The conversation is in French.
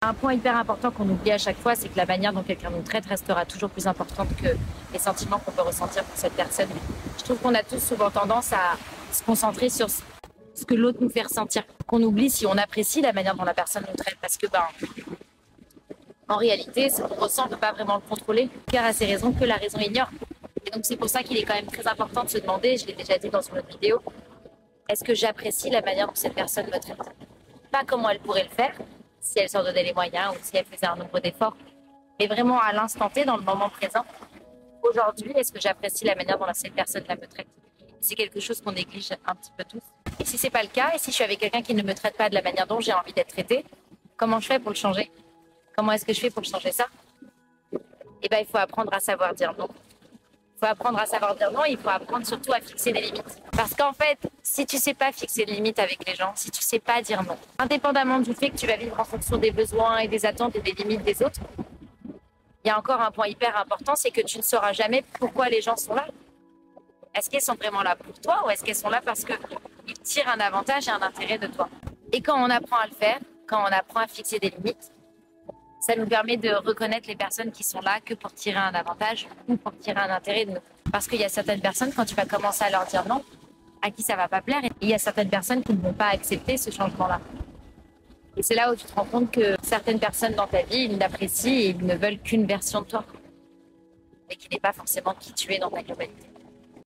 Un point hyper important qu'on oublie à chaque fois, c'est que la manière dont quelqu'un nous traite restera toujours plus importante que les sentiments qu'on peut ressentir pour cette personne. Je trouve qu'on a tous souvent tendance à se concentrer sur ce que l'autre nous fait ressentir, qu'on oublie si on apprécie la manière dont la personne nous traite, parce que en réalité, ce qu'on ressent, on ne peut pas vraiment le contrôler, car à ces raisons que la raison ignore. Et donc c'est pour ça qu'il est quand même très important de se demander, je l'ai déjà dit dans une autre vidéo, est-ce que j'apprécie la manière dont cette personne me traite? Pas comment elle pourrait le faire, si elle s'en donnait les moyens ou si elle faisait un nombre d'efforts, mais vraiment à l'instant T, dans le moment présent. Aujourd'hui, est-ce que j'apprécie la manière dont cette personne-là me traite? C'est quelque chose qu'on néglige un petit peu tous. Et si c'est pas le cas, et si je suis avec quelqu'un qui ne me traite pas de la manière dont j'ai envie d'être traitée, comment je fais pour le changer? Comment est-ce que je fais pour changer ça? Eh bien, il faut apprendre à savoir dire non. Il faut apprendre à savoir dire non, il faut apprendre surtout à fixer des limites. Parce qu'en fait, si tu sais pas fixer des limites avec les gens, si tu sais pas dire non, indépendamment du fait que tu vas vivre en fonction des besoins et des attentes et des limites des autres, il y a encore un point hyper important, c'est que tu ne sauras jamais pourquoi les gens sont là. Est-ce qu'elles sont vraiment là pour toi ou est-ce qu'elles sont là parce qu'ils tirent un avantage et un intérêt de toi? Et quand on apprend à le faire, quand on apprend à fixer des limites, ça nous permet de reconnaître les personnes qui sont là que pour tirer un avantage ou pour tirer un intérêt de nous. Parce qu'il y a certaines personnes, quand tu vas commencer à leur dire non, à qui ça va pas plaire, et il y a certaines personnes qui ne vont pas accepter ce changement-là. Et c'est là où tu te rends compte que certaines personnes dans ta vie, ils n'apprécient et ils ne veulent qu'une version de toi, mais qui n'est pas forcément qui tu es dans ta globalité.